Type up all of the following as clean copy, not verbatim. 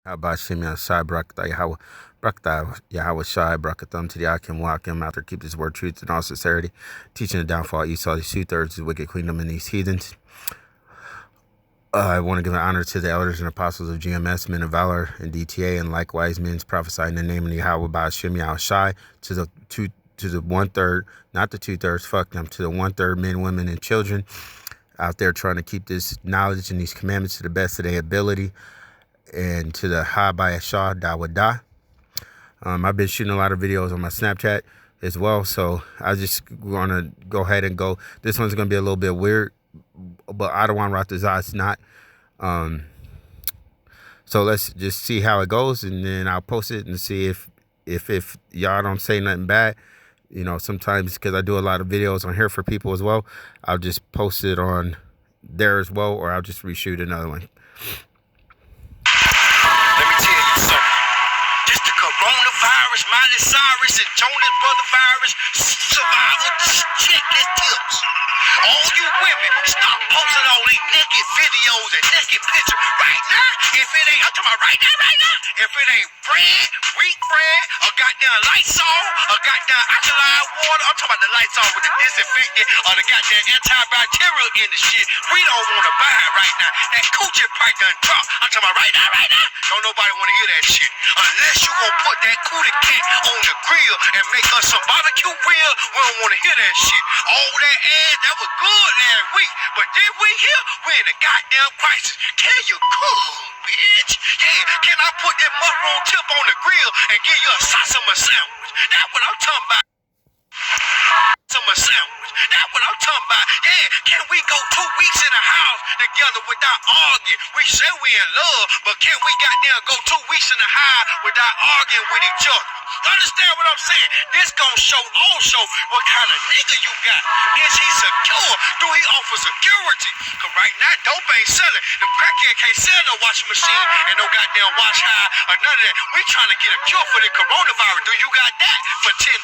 Habashim Yahshai Barakatah Yahweh Barakatah Yahweh Shai Barakatham to the Akim Wakim after keep his word truth in all sincerity, teaching the downfall of Esau, these 2/3 of the wicked kingdom and these heathens. I want to give an honor to the elders and apostles of GMS, men of valor and DTA, and likewise men prophesy in the name of Yahweh Ba'ashim Yahshai to the 1/3, not the 2/3, fuck them, to the 1/3 men, women, and children out there trying to keep this knowledge and these commandments to the best of their ability. And to the Habaya Shah Dawada. I've been shooting a lot of videos on my Snapchat as well, so I just want to go ahead and go. This one's going to be a little bit weird, but I don't want to rock the eyes not. So let's just see how it goes, and then I'll post it and see if y'all don't say nothing bad. You know, sometimes because I do a lot of videos on here for people as well, I'll just post it on there as well, or I'll just reshoot another one. Coronavirus, Miley Cyrus, and Jonas Brother virus, survival checklist tips. All you women, stop posting all these naked videos and naked pictures right now. If it ain't, I'm talking about right now. If it ain't bread, wheat bread, or goddamn Lysol, or goddamn alkaline water, I'm talking about the Lysol with the disinfectant or the goddamn antibacterial in the shit. We don't want to buy it right now. That coochie price done dropped. I'm talking about right now. Don't nobody want to hear that shit. Unless you gonna put that cootie cat on the grill and make us some barbecue grill, we don't want to hear that shit. All that ass, that was good last week, but this week here, we in a goddamn crisis. Can you cook, bitch? Yeah, can I put that mushroom tip on the grill and give you a sausage sandwich? That's what I'm talking about. Sandwich. That's what I'm talking about. Yeah, can we go 2 weeks in the house together without arguing? We say we in love, but can we goddamn go 2 weeks in the house without arguing with each other? You understand what I'm saying? This gonna show also what kind of nigga you got. Is he secure? Do he offer security? Cause right now, dope ain't selling. The crackhead can't sell no washing machine and no goddamn wash high or none of that. We trying to get a cure for the coronavirus. Do you got that for $10?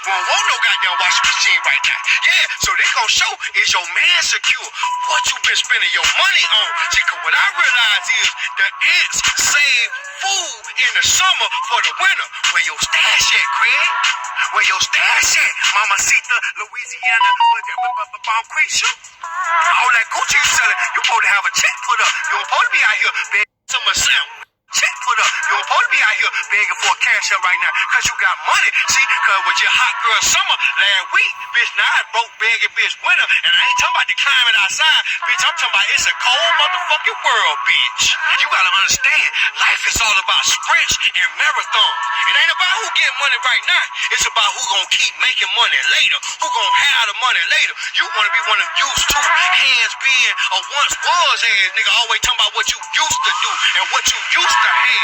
We don't want no goddamn washing machine right now. Yeah, so they gonna show is your man secure? What you been spending your money on? See, cause what I realize is the ants save food in the summer for the winter. Where your stash at, Craig? Where your stash at? Mamacita, Louisiana, Bonquisha? All that Gucci you selling, you supposed to have a check put up. You supposed to be out here begging some sandwich. Check put up. You supposed to be out here begging for a cash up right now because you got money. See, because with your hot girl summer last week, bitch, now I broke begging bitch winter, and I ain't talking about the climate outside, bitch. I'm talking about it's a cold motherfucking world, bitch. You gotta understand, life is all about sprints and marathons. It ain't about who get money right now. It's about who gonna keep making money later. Who gonna have the money later. You wanna be one of them used to hands being or once was hands, nigga. Always talking about what you used to do and what you used to have.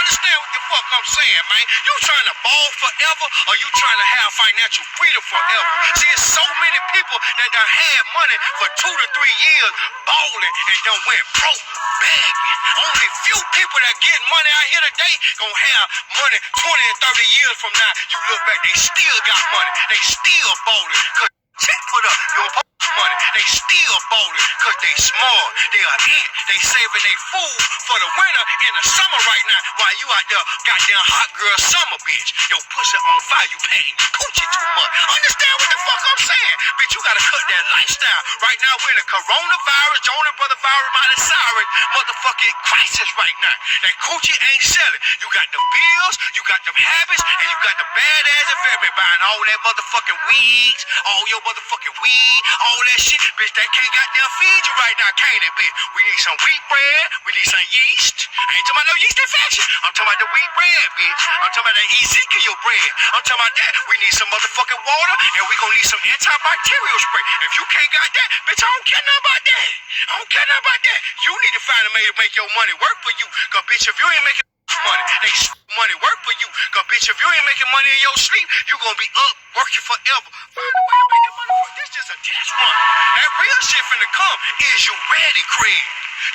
Understand what the fuck I'm saying, man? You trying to ball forever or you trying to have financial freedom forever? See, it's so many people that done had money for 2 to 3 years balling and done went broke, begging. Only few people that get money out here today gonna have money 20 and 30 years from now. You look back, they still got money. They still balling. Cause check put up your money. They still balling cause they smart. They are in. They saving their food for the winter in the summer right now while you out there goddamn hot girl summer, bitch. Your pussy on fire. You paying the coochie too much. Understand what the fuck I'm saying? Bitch, you gotta cut that lifestyle. Right now we're in a coronavirus, Jonas Brother virus, Miley Cyrus motherfucking crisis right now. That coochie ain't selling. You got the bills, you got them habits, and you got the badass and family buying all that motherfucking wigs, all your motherfucking weed, all that shit, bitch, that can't goddamn feed you right now, can't it, bitch? We need some wheat bread, we need some yeast. I ain't talking about no yeast infection. I'm talking about the wheat bread, bitch. I'm talking about that Ezekiel bread. I'm talking about that. We need some motherfucking water, and we gonna need some antibacterial spray. If you can't got that, bitch, I don't care nothing about that. I don't care nothing about that. You need to find a way to make your money work for you. Cause bitch, if you ain't making money, they money work for you. Cause bitch, if you ain't making money in your sleep, you gonna be up working forever. Find a way to make that money for you. This just a test run. That real shit finna come. Is you ready, Craig?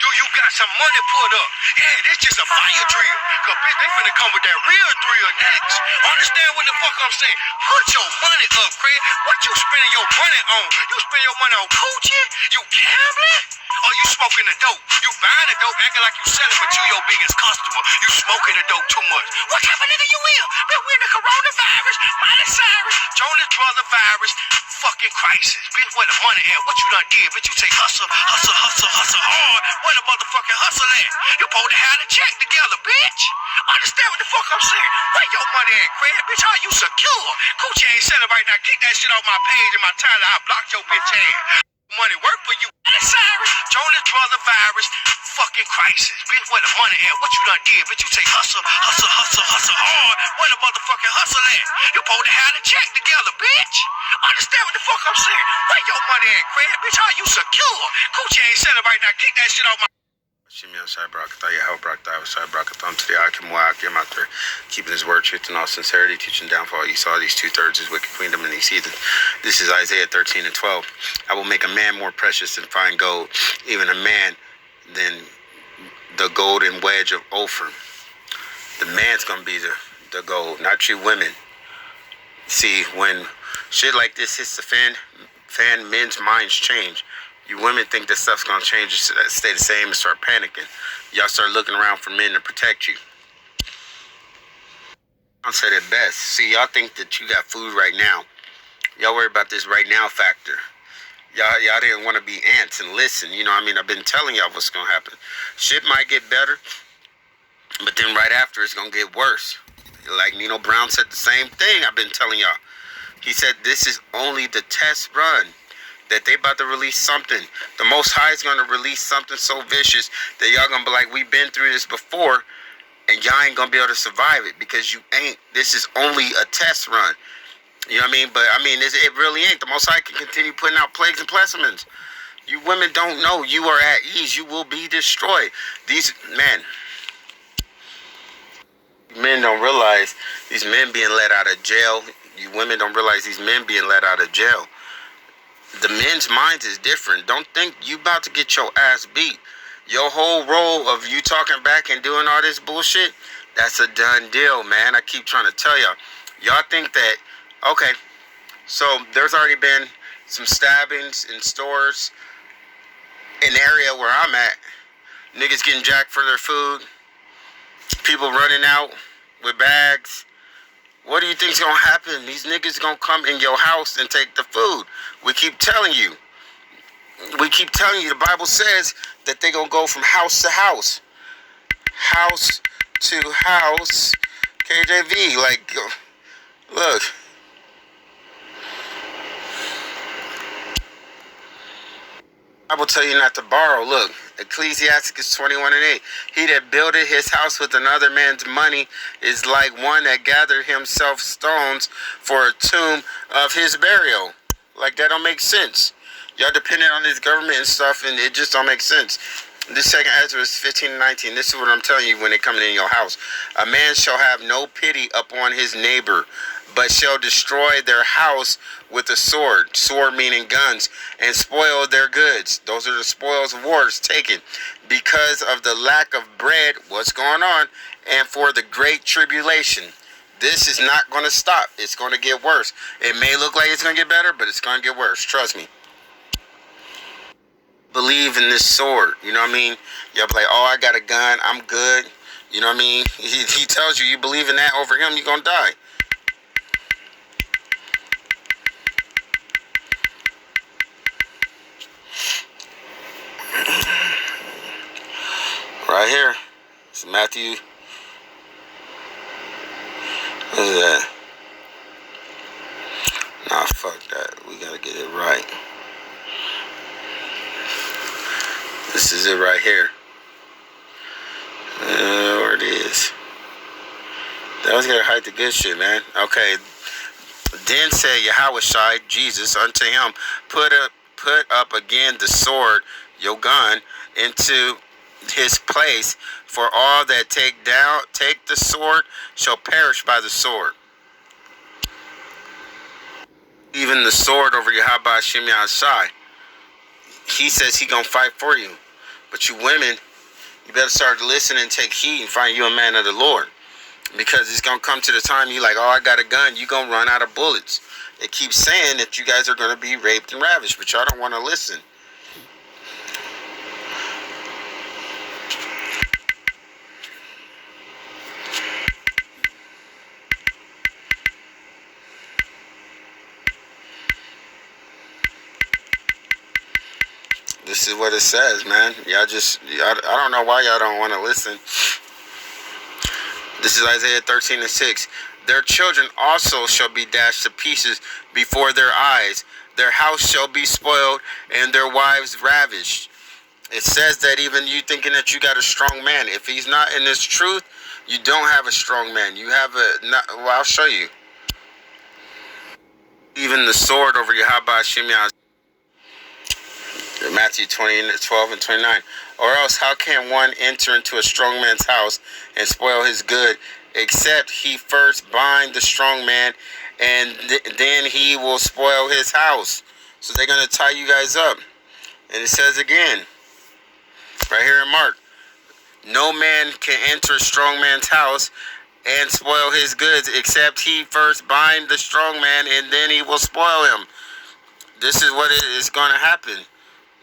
Do you got some money put up? Yeah, this just a fire drill. Cause bitch, they finna come with that real drill next. Understand what the fuck I'm saying? Put your money up, Craig. What you spending your money on? You spend your money on coochie? You gambling? Or you smoking the dope. You buying the dope, acting like you selling, but you your biggest customer. You smoking the dope too much. What type of nigga you is? Man, we in the coronavirus, Miley Cyrus, Jonas Brother virus, fucking crisis. Bitch, where the money at? What you done did? Bitch, you say hustle, hustle, hustle, hustle hard. Where the motherfucking hustle at? You supposed to have the check together, bitch. Understand what the fuck I'm saying? Where your money at, Craig? Bitch, how you secure? Coochie ain't selling right now. Kick that shit off my page and my timeline. I blocked your bitch ass. Money work for you. Cyrus, Jonas Brother virus, fucking crisis. Bitch, where the money at? What you done did? Bitch, you say hustle, hustle, hustle, hustle hard. Where the motherfucking hustle at? You supposed to have the check together, bitch. Understand what the fuck I'm saying? Where your money at, Craig? Bitch, how you secure? Coochie ain't selling right now. Kick that shit off my Shimmy outside Barakatah, Yahweh Barakatah, outside Barakatham to the Akim Wakim out there, keeping his word, truth, and all sincerity, teaching downfall. You saw these 2/3 his wicked queendom in these heathens. This is Isaiah 13 and 12. I will make a man more precious than fine gold, even a man than the golden wedge of Ophir. The man's gonna be the gold, not you women. See, when shit like this hits the fan, men's minds change. You women think that stuff's gonna change, stay the same, and start panicking. Y'all start looking around for men to protect you. I'll say that best. See, y'all think that you got food right now. Y'all worry about this right now factor. Y'all didn't want to be ants and listen. You know what I mean? I've been telling y'all what's gonna happen. Shit might get better, but then right after it's gonna get worse. Like Nino Brown said the same thing I've been telling y'all. He said this is only the test run. That they about to release something. The Most High is going to release something so vicious that y'all going to be like, we've been through this before, and y'all ain't going to be able to survive it because you ain't. This is only a test run. You know what I mean? But, I mean, it really ain't. The Most High can continue putting out plagues and placements. You women don't know you are at ease. You will be destroyed. These, men don't realize these men being let out of jail. You women don't realize these men being let out of jail. The men's minds is different. Don't think you about to get your ass beat. Your whole role of you talking back and doing all this bullshit, that's a done deal, man. I keep trying to tell y'all. Y'all think that, okay, so there's already been some stabbings in stores in the area where I'm at. Niggas getting jacked for their food. People running out with bags. What do you think's gonna happen? These niggas gonna come in your house and take the food. We keep telling you. The Bible says that they gonna go from house to house. House to house. KJV, like, look. I will tell you not to borrow. Look, Ecclesiasticus 21 and 8. He that builded his house with another man's money is like one that gathered himself stones for a tomb of his burial. Like, that don't make sense. Y'all dependent on this government and stuff, and it just don't make sense. This second Ezra is 15 and 19. This is what I'm telling you when they coming in your house. A man shall have no pity upon his neighbor, but shall destroy their house with a sword. Sword meaning guns. And spoil their goods. Those are the spoils of wars taken. Because of the lack of bread, what's going on? And for the great tribulation. This is not going to stop. It's going to get worse. It may look like it's going to get better, but it's going to get worse. Trust me. Believe in this sword. You know what I mean? Y'all be like, oh, I got a gun. I'm good. You know what I mean? He tells you believe in that over him, you're going to die. Right here. It's Matthew. What is that? Nah, fuck that. We gotta get it right. This is it right here. Where it is. That was gonna hide the good shit, man. Okay. Then said Yahweh Shai, Jesus, unto him, put up again the sword, your gun, into his place, for all that take the sword shall perish by the sword. Even the sword over Yahweh Shem Shai. He says he gonna fight for you. But you women, you better start to listen and take heed and find you a man of the Lord. Because it's gonna come to the time you like, oh, I got a gun, you gonna run out of bullets. It keeps saying that you guys are gonna be raped and ravished, but y'all don't wanna listen. This is what it says, man. I don't know why y'all don't want to listen. This is Isaiah 13:6. Their children also shall be dashed to pieces before their eyes. Their house shall be spoiled and their wives ravished. It says that even you thinking that you got a strong man, if he's not in this truth, you don't have a strong man. You have well, I'll show you. Even the sword over Yahweh Shimei, Matthew 20:12-29. Or else how can one enter into a strong man's house and spoil his good, except he first bind the strong man, and then he will spoil his house. So they're going to tie you guys up. And it says again, right here in Mark, no man can enter a strong man's house and spoil his goods, except he first bind the strong man, and then he will spoil him. This is what is going to happen.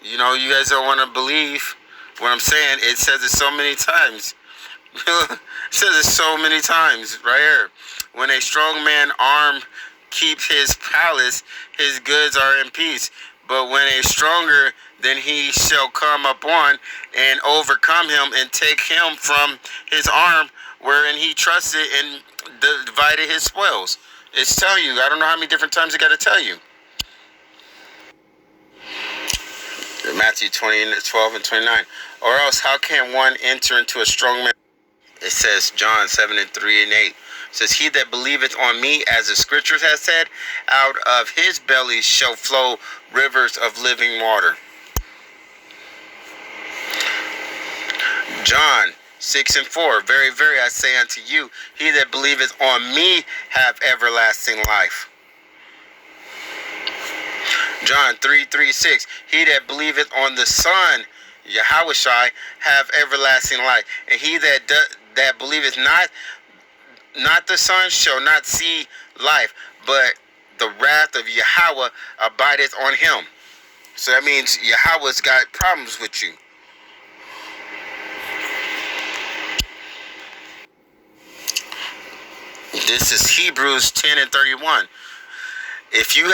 You know, you guys don't want to believe what I'm saying. It says it so many times. It says it so many times right here. When a strong man armed keeps his palace, his goods are in peace. But when a stronger than he shall come upon and overcome him and take him from his arm wherein he trusted and divided his spoils. It's telling you. I don't know how many different times I got to tell you. Matthew 20:12-29. Or else how can one enter into a strong man? It says John 7:3-8. It says, he that believeth on me, as the scriptures has said, out of his belly shall flow rivers of living water. John 6:4. Very, very, I say unto you, he that believeth on me have everlasting life. John 3:6. He that believeth on the Son, Yahushua, have everlasting life. And he that believeth not the Son shall not see life, but the wrath of Yahweh abideth on him. So that means Yahweh's got problems with you. This is Hebrews 10:31. If you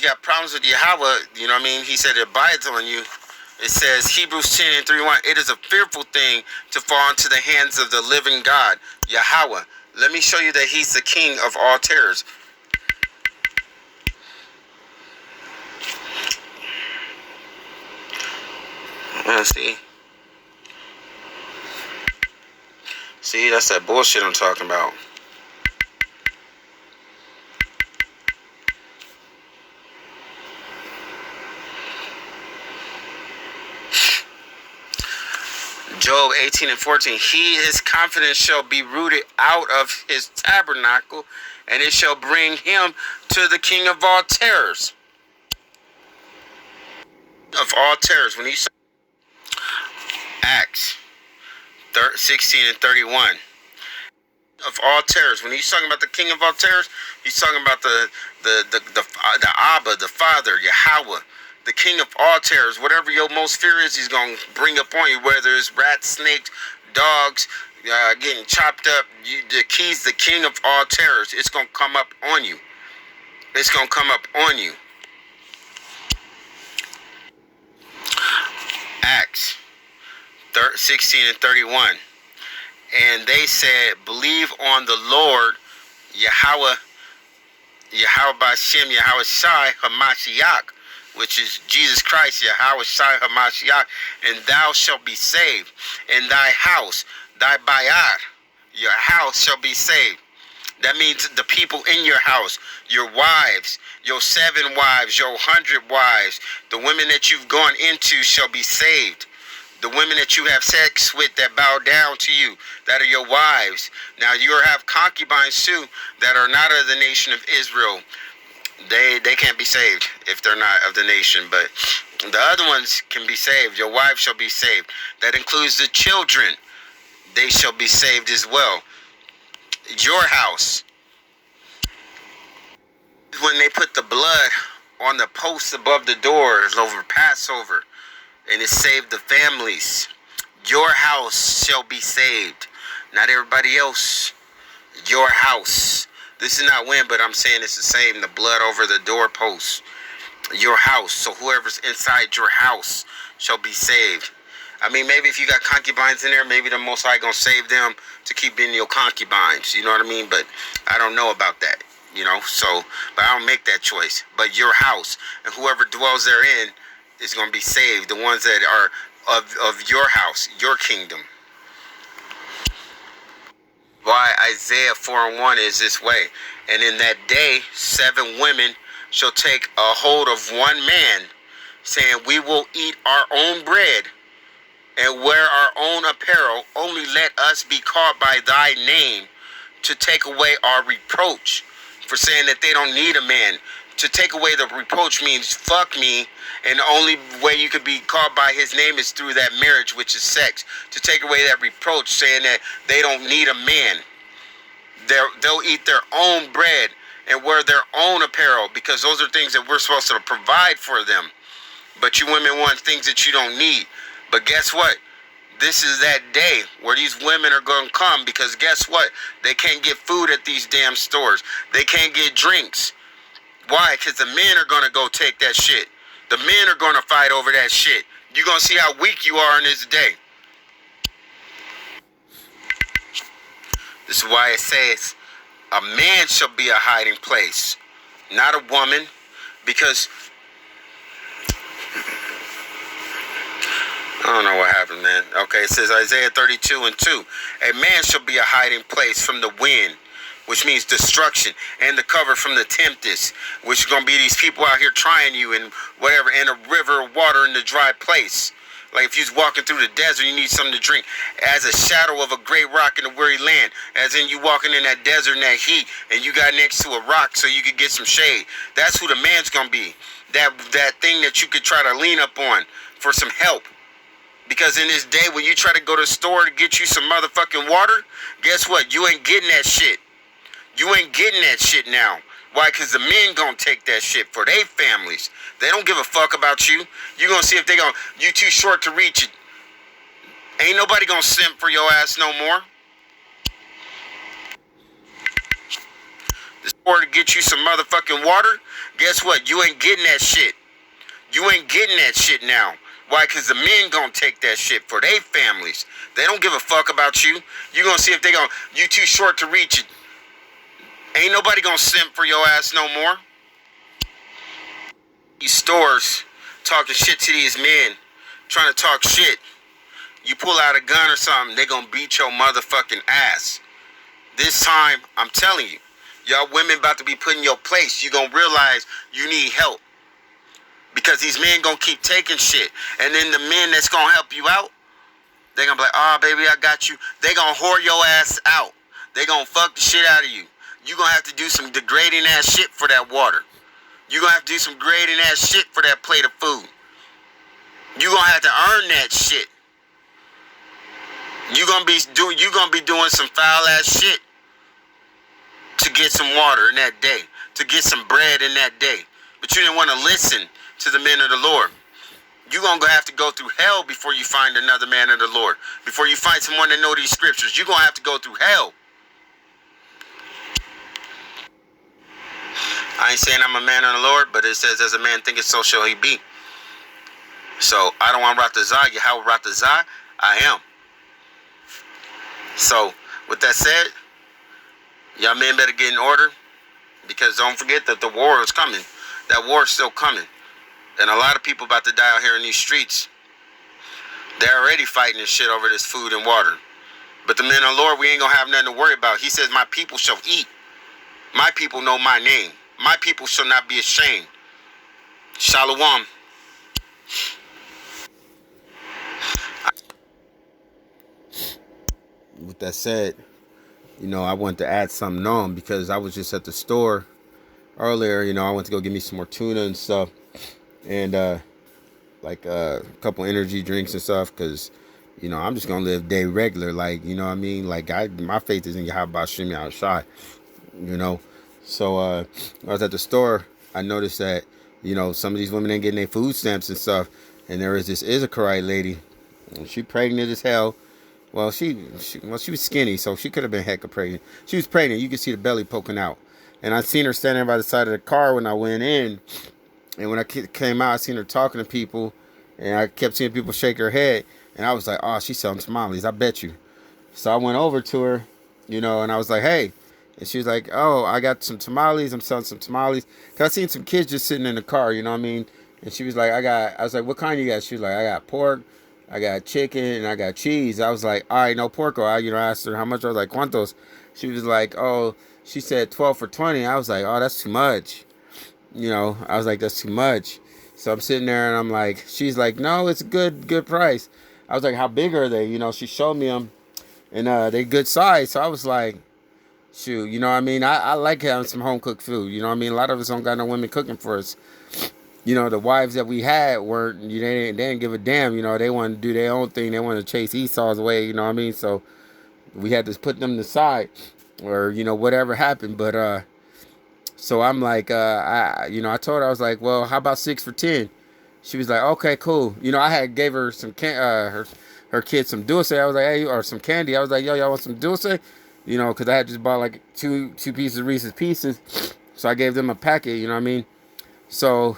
got problems with Yahweh, you know what I mean? He said it abides on you. It says Hebrews 10:31. It is a fearful thing to fall into the hands of the living God, Yahweh. Let me show you that he's the king of all terrors. See, that's that bullshit I'm talking about. Job 18:14. His confidence shall be rooted out of his tabernacle, and it shall bring him to the king of all terrors. Of all terrors. When he saw Acts 16:31. Of all terrors. When he's talking about the king of all terrors, he's talking about the Abba, the Father, Yahweh. The king of all terrors. Whatever your most fear is, he's going to bring up on you. Whether it's rats, snakes, dogs, getting chopped up. He's the king of all terrors. It's going to come up on you. It's going to come up on you. Acts 16:31. And they said, believe on the Lord, Yahweh Ba'Shem, Yahweh Shai, Hamashiach, which is Jesus Christ, Yahweh Shai HaMashiach, and thou shalt be saved, and thy house, thy bayat, your house shall be saved. That means the people in your house, your wives, your 7 wives, your 100 wives, the women that you've gone into shall be saved. The women that you have sex with that bow down to you, that are your wives. Now you have concubines too that are not of the nation of Israel. They can't be saved if they're not of the nation, but the other ones can be saved. Your wife shall be saved. That includes the children. They shall be saved as well. Your house. When they put the blood on the posts above the doors over Passover, and it saved the families. Your house shall be saved. Not everybody else. Your house. This is not when, but I'm saying it's the same. The blood over the doorposts. your house. So whoever's inside your house shall be saved. I mean, maybe if you got concubines in there, maybe the Most High gonna save them to keep in your concubines. You know what I mean? But I don't know about that. You know, so but I don't make that choice. But your house and whoever dwells therein is gonna be saved. The ones that are of your house, your kingdom. Why Isaiah 4:1 is this way. And in that day, 7 women shall take a hold of one man, saying, we will eat our own bread and wear our own apparel. Only let us be called by thy name to take away our reproach. For saying that they don't need a man. To take away the reproach means fuck me, and the only way you could be called by his name is through that marriage, which is sex. To take away that reproach, saying that they don't need a man. They'll eat their own bread and wear their own apparel, because those are things that we're supposed to provide for them. But you women want things that you don't need. But guess what? This is that day where these women are going to come, because guess what? They can't get food at these damn stores. They can't get drinks. Why? Because the men are going to go take that shit. The men are going to fight over that shit. You're going to see how weak you are in this day. This is why it says a man shall be a hiding place, not a woman, because I don't know what happened, man. Okay, it says Isaiah 32:2. A man shall be a hiding place from the wind, which means destruction, and the cover from the tempest, which is going to be these people out here trying you and whatever, and a river of water in the dry place. Like if you're walking through the desert, you need something to drink. As a shadow of a great rock in a weary land. As in you walking in that desert in that heat, and you got next to a rock so you could get some shade. That's who the man's going to be. That thing that you could try to lean up on for some help. Because in this day, when you try to go to the store to get you some motherfucking water, guess what? You ain't getting that shit. You ain't getting that shit now. Why? Because the men gonna take that shit for their families. They don't give a fuck about you. You gonna see if they gonna, you too short to reach it. Ain't nobody gonna simp for your ass no more. The store to get you some motherfucking water, guess what? You ain't getting that shit. You ain't getting that shit now. Why? Because the men gonna take that shit for their families. They don't give a fuck about you. You gonna see if they gonna, you too short to reach it. Ain't nobody gonna simp for your ass no more. These stores talking shit to these men, trying to talk shit. You pull out a gun or something, they gonna beat your motherfucking ass. This time, I'm telling you, y'all women about to be put in your place. You gonna realize you need help. Because these men gonna keep taking shit. And then the men that's gonna help you out, they gonna be like, oh baby, I got you. They gonna whore your ass out. They gonna fuck the shit out of you. You gonna have to do some degrading ass shit for that water. You gonna have to do some degrading ass shit for that plate of food. You gonna have to earn that shit. You gonna be doing some foul ass shit to get some water in that day, to get some bread in that day. But you didn't want to listen to the men of the Lord. You're going to have to go through hell before you find another man of the Lord. Before you find someone that know these scriptures, you're going to have to go through hell. I ain't saying I'm a man of the Lord, but it says, as a man thinketh, so shall he be. So, I don't want Ratazah. Yahweh Ratazah, I am. So, with that said, y'all men better get in order. Because don't forget that the war is coming. That war is still coming. And a lot of people about to die out here in these streets. They're already fighting this shit over this food and water. But the men of the Lord, we ain't going to have nothing to worry about. He says, my people shall eat. My people know my name. My people shall not be ashamed. Shalom. With that said, you know, I wanted to add something on because I was just at the store earlier. You know, I went to go get me some more tuna and stuff. And, like a couple energy drinks and stuff, because you know I'm just gonna live day regular, like, you know what I mean, like my faith is in Yahweh Shemi Al-Shai, you know. So I was at the store, I noticed that, you know, some of these women ain't getting their food stamps and stuff, and there is this Issacharite lady, and she pregnant as hell. Well, she was skinny, so she could have been hecka pregnant. She was pregnant, you could see the belly poking out, and I seen her standing by the side of the car when I went in. And when I came out, I seen her talking to people, and I kept seeing people shake her head, and I was like, oh, she's selling tamales, I bet you. So I went over to her, and I was like, hey. And she was like, oh, I got some tamales. I'm selling some tamales. Because I seen some kids just sitting in the car, you know what I mean? And she was like, I was like, what kind you got? She was like, I got pork, I got chicken, and I got cheese. I was like, all right, no porco. I, asked her how much. I was like, ¿cuántos? She was like, oh, she said 12 for 20. I was like, oh, that's too much. I was like, that's too much. So I'm sitting there and I'm like, she's like, no, it's a good price. I was like, how big are they? She showed me them, and they good size. So I was like, shoot, you know what I mean? I like having some home cooked food. You know what I mean? A lot of us don't got no women cooking for us. The wives that we had weren't, they didn't give a damn. They wanted to do their own thing. They wanted to chase Esau's way. You know what I mean? So we had to put them aside, or whatever happened. But so I'm like, I told her, I was like, well, how about 6 for 10? She was like, okay, cool. I had gave her some her kids some dulce. I was like, hey, or some candy. I was like, yo, y'all want some dulce? Because I had just bought like two pieces of Reese's Pieces. So I gave them a packet, you know what I mean? So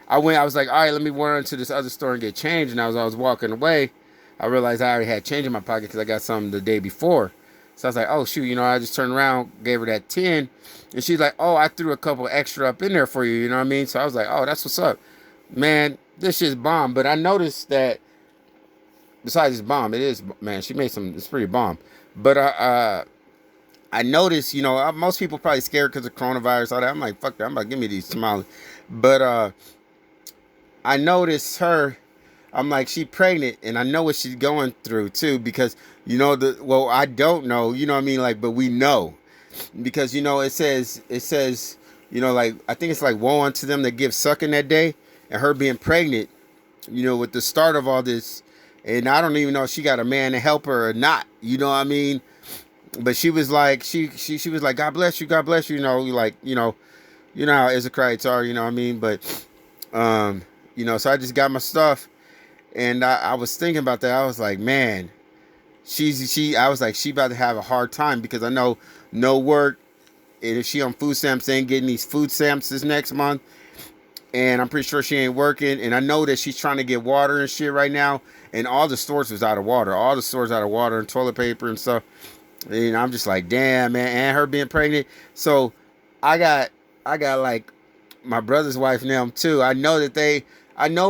I was like, all right, let me run to this other store and get change. And as I was walking away, I realized I already had change in my pocket because I got something the day before. So I was like, oh, shoot, I just turned around, gave her that 10. And she's like, oh, I threw a couple extra up in there for you, you know what I mean? So I was like, oh, that's what's up. Man, this shit's bomb. But I noticed that besides it's bomb, it is, man, she made it's pretty bomb. But I noticed, most people probably scared because of coronavirus, all that. I'm like, fuck that, I'm about to give me these tamales. But I noticed her, I'm like, she pregnant, and I know what she's going through too, because I don't know, you know what I mean, like, but we know, because it says, like, I think it's like, woe unto them that give sucking that day, and her being pregnant, with the start of all this, and I don't even know if she got a man to help her or not, you know what I mean. But she was like, she was like, God bless you, like, how Israelites are, you know what I mean. But so I just got my stuff, and I was thinking about that. I was like, man, I was like, she about to have a hard time, because I know no work, and if she on food stamps, they ain't getting these food stamps this next month, and I'm pretty sure she ain't working, and I know that she's trying to get water and shit right now, and all the stores was out of water, and toilet paper and stuff. And I'm just like, damn, man. And her being pregnant. So I got like my brother's wife now too. I know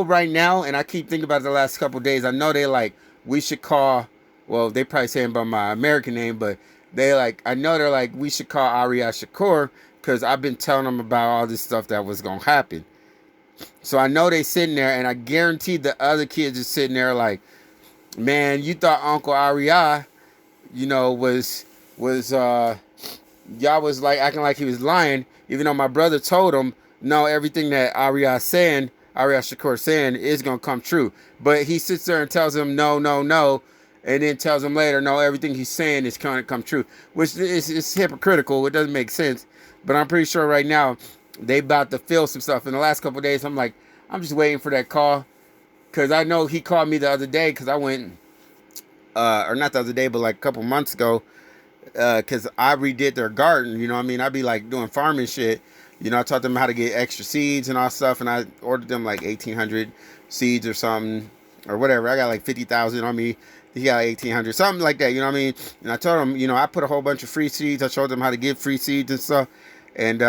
right now, and I keep thinking about it the last couple of days. I know they like, we should call, well, they probably saying by my American name, but I know they're like, we should call Ariya Shakur, because I've been telling them about all this stuff that was going to happen. So I know they sitting there, and I guarantee the other kids are sitting there like, man, you thought Uncle Ariya, was y'all was like acting like he was lying, even though my brother told him, no, everything that Ariya Shakur saying is gonna come true. But he sits there and tells him no, and then tells him later, no, everything he's saying is gonna come true, which is hypocritical. It doesn't make sense. But I'm pretty sure right now they about to feel some stuff. In the last couple of days, I'm like, I'm just waiting for that call, because I know he called me the other day, because I went. Or not the other day, but like a couple months ago, because I redid their garden, you know what I mean? I'd be like doing farming shit, I taught them how to get extra seeds and all stuff, and I ordered them like 1,800 seeds or something, or whatever. I got like 50,000 on me, he got 1,800, something like that, you know what I mean? And I told them, I put a whole bunch of free seeds, I showed them how to get free seeds and stuff, and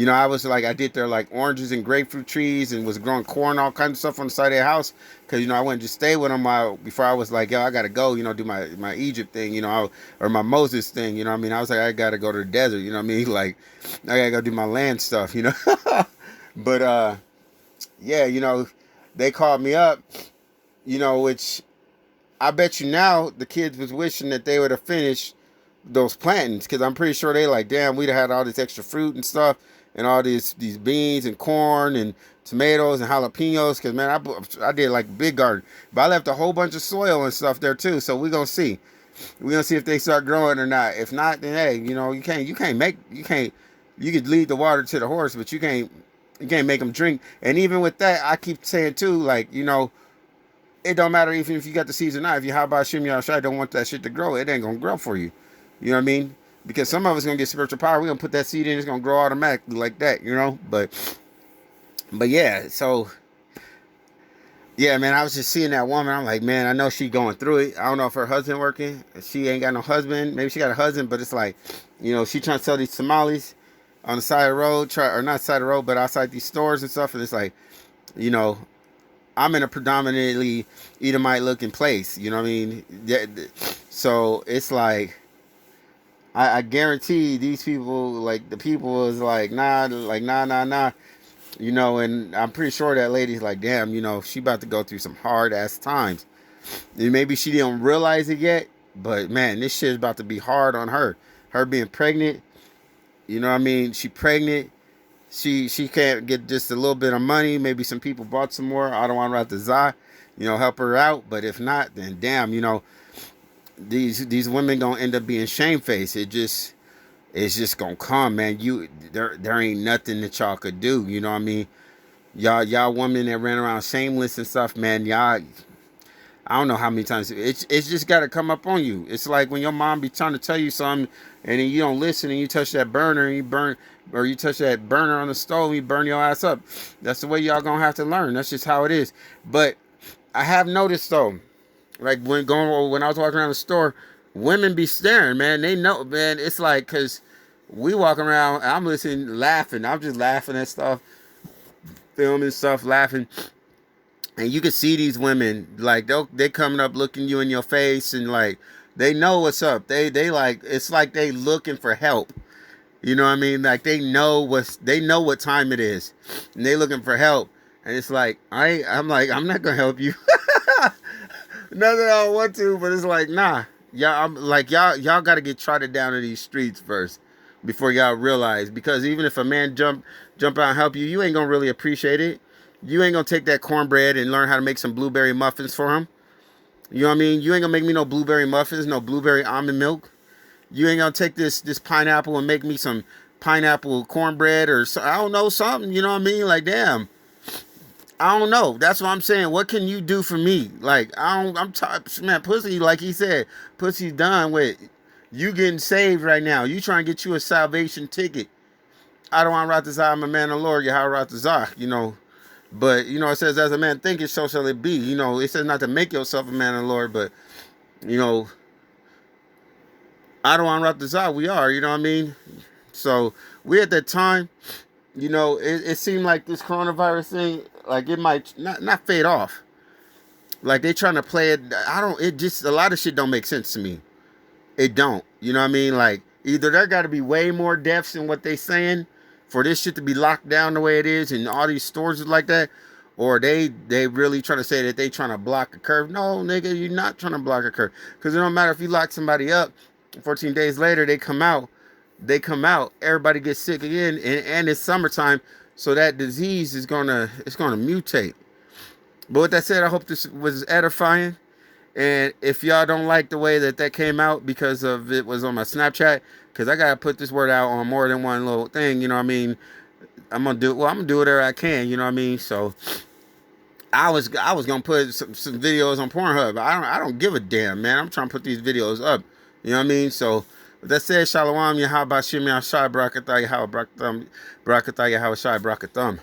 I was like, I did their like oranges and grapefruit trees, and was growing corn, all kinds of stuff on the side of their house. Because, I went to stay with them before I was like, yo, I got to go, do my Egypt thing, or my Moses thing, you know what I mean? I was like, I got to go to the desert, you know what I mean? Like, I got to go do my land stuff, But, yeah, they called me up, which I bet you now the kids was wishing that they would have finished those plantings. Because I'm pretty sure they like, damn, we'd have had all this extra fruit and stuff, and all these beans and corn and tomatoes and jalapenos, because man, I did like a big garden, but I left a whole bunch of soil and stuff there too. So we're gonna see if they start growing or not. If not, then hey, you could lead the water to the horse, but you can't make them drink. And even with that, I keep saying too, like, it don't matter even if you got the seeds or not. If you how about Shimmy Shai don't want that shit to grow, it ain't gonna grow for you. You know what I mean? Because some of us gonna get spiritual power. We're gonna put that seed in, it's gonna grow automatically like that, But But yeah, so yeah, man, I was just seeing that woman. I'm like, man, I know she going through it. I don't know if her husband working. She ain't got no husband. Maybe she got a husband, but it's like, she trying to sell these tamales on the side of the road, or not side of the road, but outside these stores and stuff. And it's like, you know, I'm in a predominantly Edomite looking place. You know what I mean? So it's like, I guarantee these people, like the people is like, nah, like nah, nah, nah. And I'm pretty sure that lady's like, damn, she about to go through some hard ass times. And maybe she didn't realize it yet, but man, this shit is about to be hard on her. Her being pregnant, you know what I mean? She pregnant. She can't get just a little bit of money. Maybe some people bought some more. I don't want to write the Zah, help her out. But if not, then damn, these women gonna end up being shamefaced. It's just gonna come, man. There ain't nothing that y'all could do. You know what I mean? Y'all women that ran around shameless and stuff, man. Y'all, I don't know how many times it's just got to come up on you. It's like when your mom be trying to tell you something and then you don't listen and you touch that burner and you burn, or you touch that burner on the stove and you burn your ass up. That's the way y'all gonna have to learn. That's just how it is. But I have noticed though, like when I was walking around the store, women be staring, man. They know, man. It's like, cause we walk around, I'm listening, laughing. I'm just laughing at stuff, filming stuff, laughing. And you can see these women, like they coming up looking you in your face and like they know what's up. They like, it's like they looking for help. You know what I mean? Like they know what time it is. And they looking for help. And it's like, I'm like, I'm not gonna help you. Not that I don't want to, but it's like, nah. Y'all gotta get trotted down in these streets first before y'all realize. Because even if a man jump out and help you, you ain't gonna really appreciate it. You ain't gonna take that cornbread and learn how to make some blueberry muffins for him. You know what I mean? You ain't gonna make me no blueberry muffins, no blueberry almond milk. You ain't gonna take this pineapple and make me some pineapple cornbread or I don't know, something. You know what I mean? Like, damn. I don't know. That's what I'm saying. What can you do for me? Like, I'm tired, man. Pussy, like he said, pussy done with. You getting saved right now. You trying to get you a salvation ticket. I don't want to Ratazah. I'm a man of the Lord. Yahweh Ratazah. But, it says, as a man thinketh, so shall it be. It says not to make yourself a man of the Lord, but, I don't want Ratazah. We are, you know what I mean? So, we at that time, it seemed like this coronavirus thing, like it might not fade off. Like they trying to play it. It just, a lot of shit don't make sense to me. It don't. You know what I mean? Like either there got to be way more deaths than what they saying for this shit to be locked down the way it is and all these stores is like that, or they really trying to say that they trying to block a curve. No, nigga, you're not trying to block a curve. Because it don't matter if you lock somebody up, 14 days later they come out, everybody gets sick again, and it's summertime, so that disease is gonna mutate. But with that said, I hope this was edifying. And if y'all don't like the way that came out because of it was on my Snapchat, because I gotta put this word out on more than one little thing, you know what I mean? I'm gonna do whatever I can, you know what I mean? So I was gonna put some videos on Pornhub. I don't give a damn, man. I'm trying to put these videos up. You know what I mean? So with that said, Shalom, Yahweh Shimei Shai Brakatah Yahweh Brakatah Yahweh Shai Brakatham.